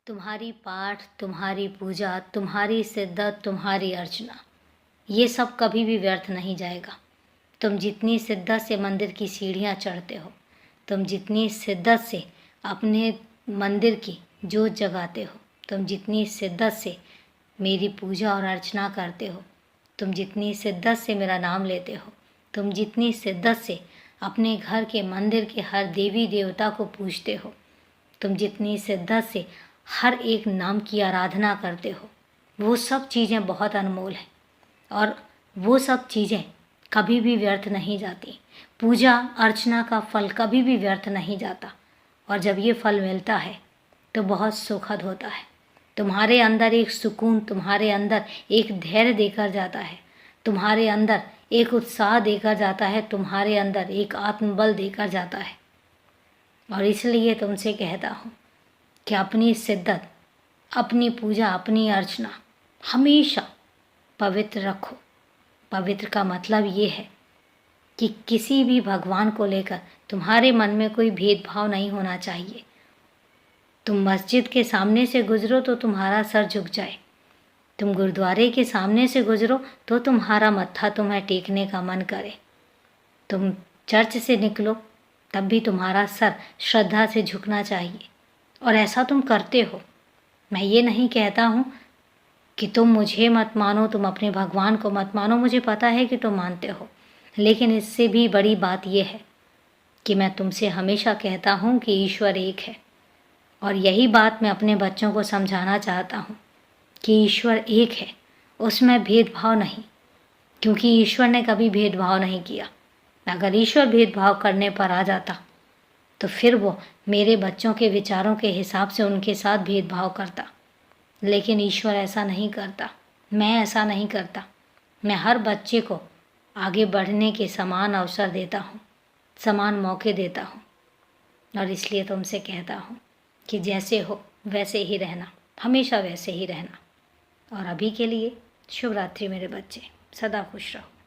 तुम्हारी पाठ, तुम्हारी पूजा, तुम्हारी शिद्दत, तुम्हारी अर्चना, ये सब कभी भी व्यर्थ नहीं जाएगा। तुम जितनी शिद्दत से मंदिर की सीढ़ियाँ चढ़ते हो, तुम जितनी शिद्दत से अपने मंदिर की जोत जगाते हो, तुम जितनी शिद्दत से मेरी पूजा और अर्चना करते हो, तुम जितनी शिद्दत से मेरा नाम लेते हो, तुम जितनी शिद्दत से अपने घर के मंदिर के हर देवी देवता को पूजते हो, तुम जितनी शिद्दत से हर एक नाम की आराधना करते हो, वो सब चीज़ें बहुत अनमोल हैं और वो सब चीज़ें कभी भी व्यर्थ नहीं जाती। पूजा अर्चना का फल कभी भी व्यर्थ नहीं जाता और जब ये फल मिलता है तो बहुत सुखद होता है। तुम्हारे अंदर एक सुकून, तुम्हारे अंदर एक धैर्य देकर जाता है, तुम्हारे अंदर एक उत्साह देकर जाता है, तुम्हारे अंदर एक आत्मबल देकर जाता है। और इसलिए तुमसे कहता हूँ कि अपनी शिद्दत, अपनी पूजा, अपनी अर्चना हमेशा पवित्र रखो। पवित्र का मतलब ये है कि किसी भी भगवान को लेकर तुम्हारे मन में कोई भेदभाव नहीं होना चाहिए। तुम मस्जिद के सामने से गुजरो तो तुम्हारा सर झुक जाए, तुम गुरुद्वारे के सामने से गुजरो तो तुम्हारा मत्था तुम्हें टेकने का मन करे, तुम चर्च से निकलो तब भी तुम्हारा सर श्रद्धा से झुकना चाहिए और ऐसा तुम करते हो। मैं ये नहीं कहता हूँ कि तुम मुझे मत मानो, तुम अपने भगवान को मत मानो, मुझे पता है कि तुम मानते हो, लेकिन इससे भी बड़ी बात यह है कि मैं तुमसे हमेशा कहता हूँ कि ईश्वर एक है और यही बात मैं अपने बच्चों को समझाना चाहता हूँ कि ईश्वर एक है, उसमें भेदभाव नहीं, क्योंकि ईश्वर ने कभी भेदभाव नहीं किया। अगर ईश्वर भेदभाव करने पर आ जाता तो फिर वो मेरे बच्चों के विचारों के हिसाब से उनके साथ भेदभाव करता, लेकिन ईश्वर ऐसा नहीं करता, मैं ऐसा नहीं करता। मैं हर बच्चे को आगे बढ़ने के समान अवसर देता हूँ, समान मौके देता हूँ और इसलिए तुमसे कहता हूँ कि जैसे हो वैसे ही रहना, हमेशा वैसे ही रहना। और अभी के लिए शुभ रात्रि मेरे बच्चे, सदा खुश रहो।